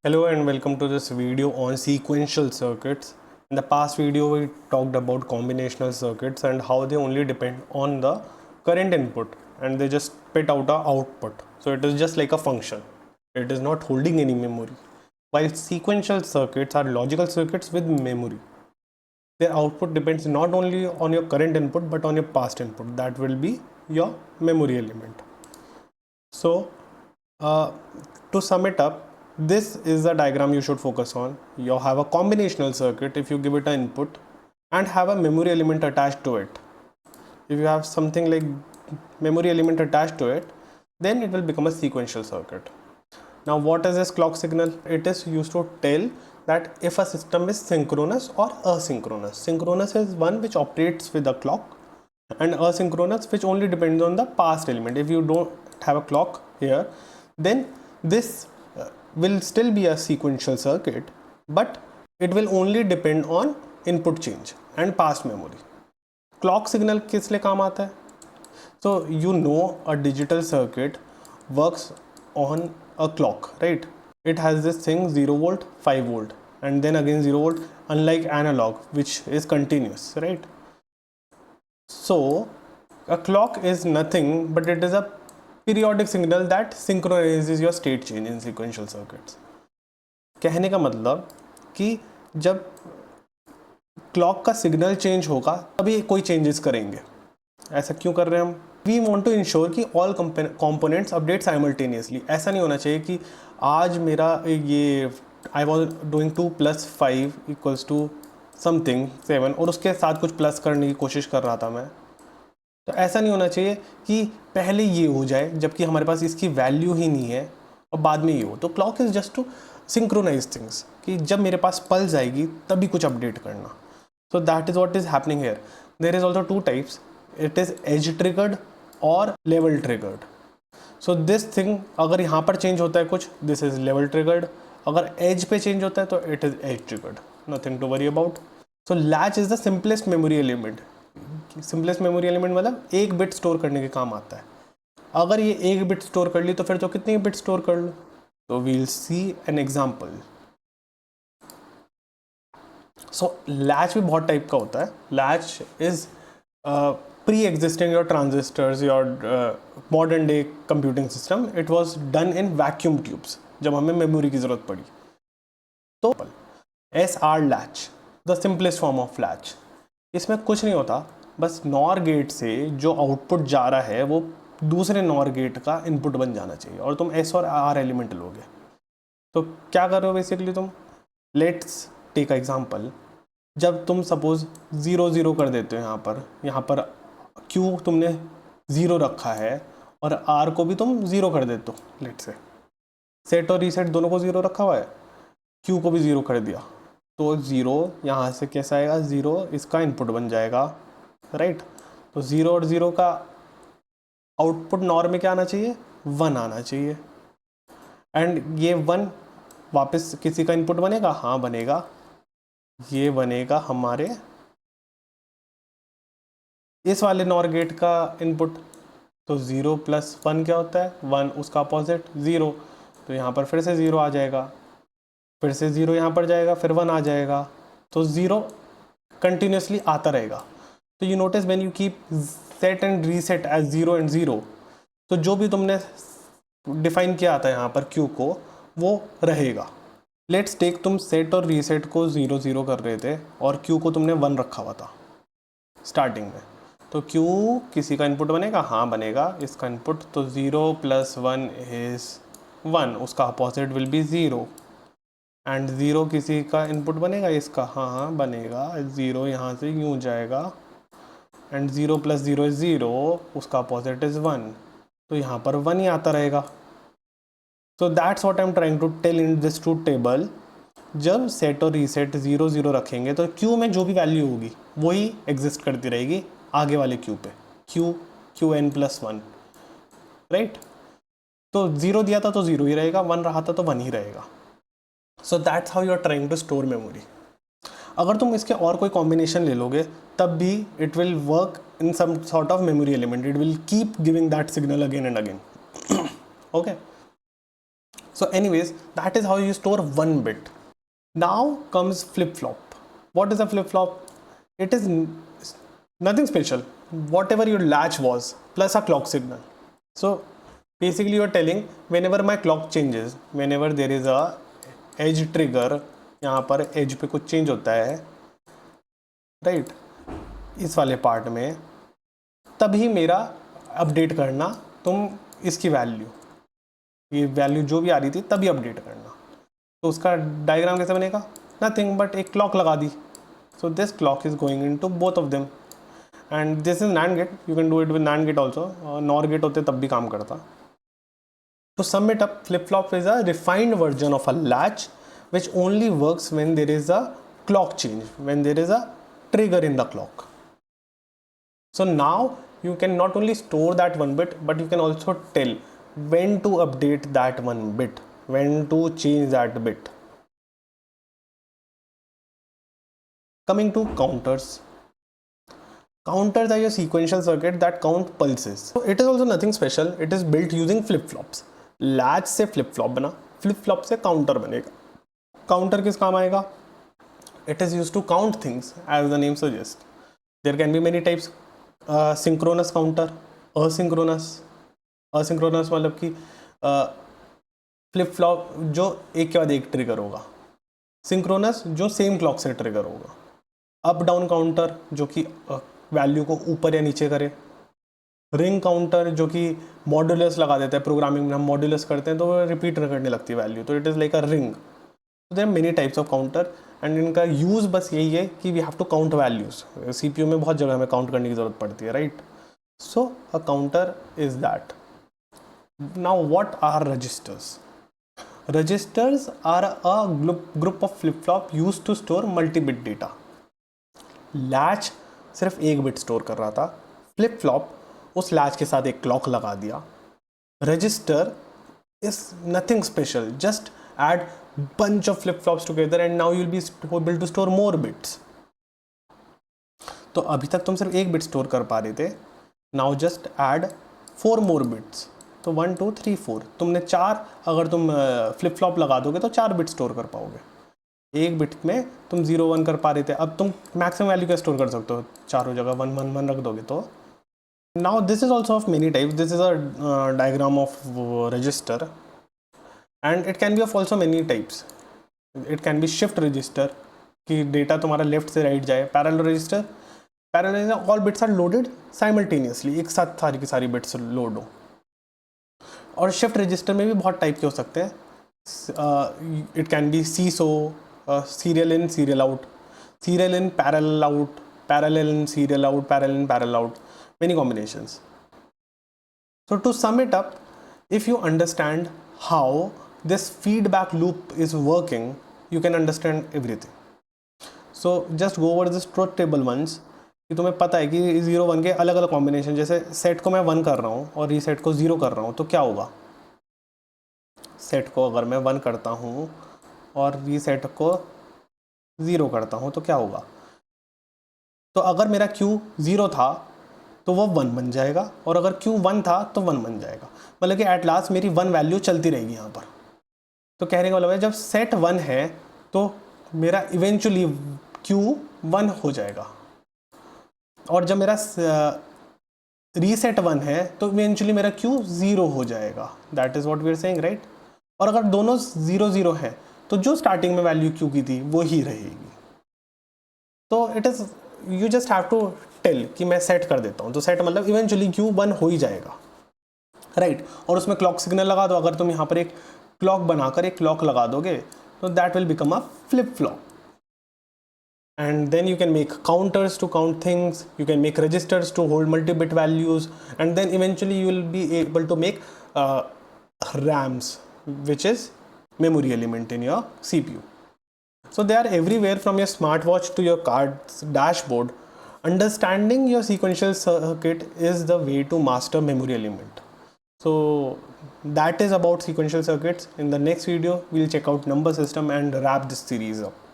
Hello and welcome to this video on sequential circuits. In the past video we talked about combinational circuits and how they only depend on the current input and they just spit out a output. So it is just like a function. It is not holding any memory. While sequential circuits are logical circuits with memory. Their output depends not only on your current input but on your past input. That will be your memory element. So to sum it up, this is the diagram you should focus on. You have a combinational circuit if you give it an input and have a memory element attached to it. If you have something like memory element attached to it, then it will become a sequential circuit. Now what is this clock signal? It is used to tell that if a system is synchronous or asynchronous. Synchronous is one which operates with a clock and asynchronous which only depends on the past element. If you don't have a clock here, then this will still be a sequential circuit, but it will only depend on input change and past memory. Clock signal किस लिए काम आता है? So you know a digital circuit works on a clock, right? It has this thing 0 volt, 5 volt and then again 0 volt, unlike analog which is continuous, right? So a clock is nothing but it is a periodic signal that synchronizes your state change in sequential circuits. कहने का मतलब कि जब clock का signal change होगा तभी कोई changes करेंगे. ऐसा क्यों कर रहे हैं हम? वी वॉन्ट टू इंश्योर कि ऑल कंपोनेंट्स अपडेट साइमल्टेनियसली. ऐसा नहीं होना चाहिए कि आज मेरा ये आई वॉज डूइंग 2 + 5 = समथिंग 7 और उसके साथ कुछ प्लस करने की कोशिश कर रहा था मैं. तो ऐसा नहीं होना चाहिए कि पहले ये हो जाए जबकि हमारे पास इसकी वैल्यू ही नहीं है और बाद में ये हो. तो clock is just to synchronise things कि जब मेरे पास पल्स आएगी तभी कुछ अपडेट करना. So that is what is happening here. There is also 2 types. It is edge triggered और level triggered. So this thing अगर यहाँ पर चेंज होता है कुछ, दिस इज़ लेवल ट्रिगर्ड. अगर एज पे चेंज होता है तो it is edge triggered. Nothing to worry about. So latch is the simplest memory element. Simplest memory element मतलब एक बिट स्टोर करने के काम आता है. अगर ये एक बिट स्टोर कर ली तो फिर तो कितनी बिट स्टोर कर लो. तो we'll see an example. So latch भी बहुत टाइप का होता है. Latch is pre existing your transistors, your modern day computing system. It was done in vacuum tubes जब हमें मेमोरी की ज़रूरत पड़ी. तो SR latch, the simplest form of latch. इसमें कुछ नहीं होता, बस नॉर गेट से जो आउटपुट जा रहा है वो दूसरे नॉर गेट का इनपुट बन जाना चाहिए और तुम S और R एलिमेंट लोगे. तो क्या कर रहे हो बेसिकली तुम? Let's take example. जब तुम सपोज 0 0 कर देते हो, यहाँ पर Q तुमने 0 रखा है और R को भी तुम 0 कर देते हो. लेट्स से सेट और रीसेट दोनों को 0 रखा हुआ है, Q को भी 0 कर दिया. तो 0 यहाँ से कैसा आएगा? 0 इसका इनपुट बन जाएगा, राइट? तो 0 और 0 का आउटपुट नॉर में क्या आना चाहिए? 1 आना चाहिए. एंड ये 1 वापस किसी का इनपुट बनेगा? हाँ बनेगा. ये बनेगा हमारे इस वाले नॉर गेट का इनपुट. तो 0 + 1 क्या होता है? 1. उसका अपोजिट 0. तो यहाँ पर फिर से 0 आ जाएगा, फिर से 0 यहाँ पर जाएगा, फिर 1 आ जाएगा. तो 0 कंटिन्यूसली आता रहेगा. तो you notice when you keep set and reset as 0 and 0, तो जो भी तुमने डिफाइन किया था यहाँ पर Q को, वो रहेगा. लेट्स टेक, तुम सेट और रीसेट को 0 0 कर रहे थे और Q को तुमने 1 रखा हुआ था स्टार्टिंग में. तो Q किसी का इनपुट बनेगा? हाँ बनेगा, इसका इनपुट. तो 0 + 1 इज़ 1. उसका अपोजिट विल बी 0. एंड 0 किसी का इनपुट बनेगा? इसका हाँ बनेगा. 0 यहाँ से यूँ जाएगा एंड 0 + 0 इज़ 0. उसका अपोजिट इज़ 1. तो यहाँ पर 1 ही आता रहेगा. So that's what I am trying to tell in this truth table. जब सेट और रीसेट 0 0 रखेंगे तो Q में जो भी वैल्यू होगी वही एग्जिस्ट करती रहेगी आगे वाले Q पे. Qn + 1, right? तो 0 दिया था तो 0 ही रहेगा, 1 रहा था तो 1 ही रहेगा. So that's how you are trying to store memory. अगर तुम इसके और कोई कॉम्बिनेशन ले लोगे तब भी it will work in some sort of memory element. It will keep giving that signal again and again. Okay. So anyways, that is how you store 1 bit. Now comes flip-flop. What is a flip-flop? It is nothing special. Whatever your latch was plus a clock signal. So basically you are telling whenever my clock changes, whenever there is a edge trigger, यहाँ पर edge पे कुछ change होता है, right? इस वाले part में, तभी मेरा अपडेट करना तुम इसकी वैल्यू, ये वैल्यू जो भी आ रही थी तभी अपडेट करना. तो उसका डायग्राम कैसे बनेगा? नथिंग बट एक क्लॉक लगा दी. So this clock is going into both of them and this is NAND gate. You can do it with NAND gate also. NOR gate होते तब भी काम करता. To sum it up, flip-flop is a refined version of a latch which only works when there is a clock change, when there is a trigger in the clock. So now you can not only store that 1 bit, but you can also tell when to update that 1 bit, when to change that bit. Coming to counters. Counters are your sequential circuit that count pulses. So it is also nothing special. It is built using flip-flops. Latch से flip flop बना, flip flop से counter बनेगा. Counter किस काम आएगा? It is use to count things as the name suggest. There can be many types. Synchronous counter, asynchronous मतलब कि flip flop जो एक के बाद एक ट्रिगर होगा. सिंक्रोनस जो सेम क्लॉक से ट्रिगर होगा. अप डाउन काउंटर जो कि वैल्यू को ऊपर या नीचे करे. रिंग काउंटर जो कि मॉड्यूलस लगा देता है. प्रोग्रामिंग में हम मॉड्यूलस करते हैं तो वो रिपीट करने लगती है वैल्यू, तो it is like a ring. There are many types of counter and इनका यूज़ बस यही है कि we have to count values. CPU में बहुत जगह हमें काउंट करने की ज़रूरत पड़ती है, right? So a counter is that. Now what are registers? Registers are a group of flip flop use to store multi bit data. Latch सिर्फ एक बिट स्टोर कर रहा था. फ्लिप फ्लॉप उस लैच के साथ एक क्लॉक लगा दिया. Register is nothing special, just add bunch of flip flops together and now you'll be able to store more bits. तो अभी तक तुम सिर्फ एक बिट स्टोर कर पा रहे थे. Now just add 4 more bits. तो 1 2 3 4 तुमने 4, अगर तुम फ्लिप फ्लॉप लगा दोगे तो 4 बिट स्टोर कर पाओगे. एक बिट में तुम 0 1 कर पा रहे थे, अब तुम मैक्सिमम वैल्यू क्या स्टोर कर सकते हो? चारों जगह 1 1 1 रख दोगे. तो now this is also of many types. This is a diagram of register and it can be of also many types. It can be shift register कि डेटा तुम्हारा लेफ्ट से राइट जाए. Parallel register, all bits are loaded simultaneously, एक साथ सारी की सारी bits load हो. और शिफ्ट रजिस्टर में भी बहुत टाइप के हो सकते हैं. It can be seesaw, serial in serial out, serial in parallel out, parallel in serial out, parallel in parallel out. Many combinations. So to sum it up, if you understand how this feedback loop is working, you can understand everything. So just go over this truth table once. कि तुम्हें पता है कि 0 1 के अलग अलग combination, जैसे set को मैं 1 कर रहा हूँ और रीसेट को 0 कर रहा हूँ तो क्या होगा? सेट को अगर मैं 1 करता हूँ और रीसेट को 0 करता हूँ तो क्या होगा? तो अगर मेरा Q 0 था तो वो 1 बन जाएगा और अगर Q 1 था तो 1 बन जाएगा. मतलब कि एट लास्ट मेरी 1 वैल्यू चलती रहेगी यहाँ पर. तो कहने का मतलब है जब सेट 1 है तो मेरा इवेंचुअली Q 1 हो जाएगा और जब मेरा रीसेट 1 है तो इवेंचुअली मेरा Q 0 हो जाएगा. That is what we are saying, right? और अगर दोनों 0 0 है तो जो स्टार्टिंग में वैल्यू Q की थी वो ही रहेगी. तो it is, you just have to tell कि मैं सेट कर देता हूँ. तो सेट मतलब इवेंचुअली Q 1 हो ही जाएगा, राइट? और उसमें क्लॉक सिग्नल लगा दो. अगर तुम यहाँ पर एक क्लॉक बनाकर एक क्लॉक लगा दोगे तो that will become a flip flop. And then you can make counters to count things, you can make registers to hold multi bit values and then eventually you will be able to make RAMs which is memory element in your CPU. So they are everywhere from your smartwatch to your car's dashboard. Understanding your sequential circuit is the way to master memory element. So that is about sequential circuits. In the next video, we'll check out number system and wrap this series up.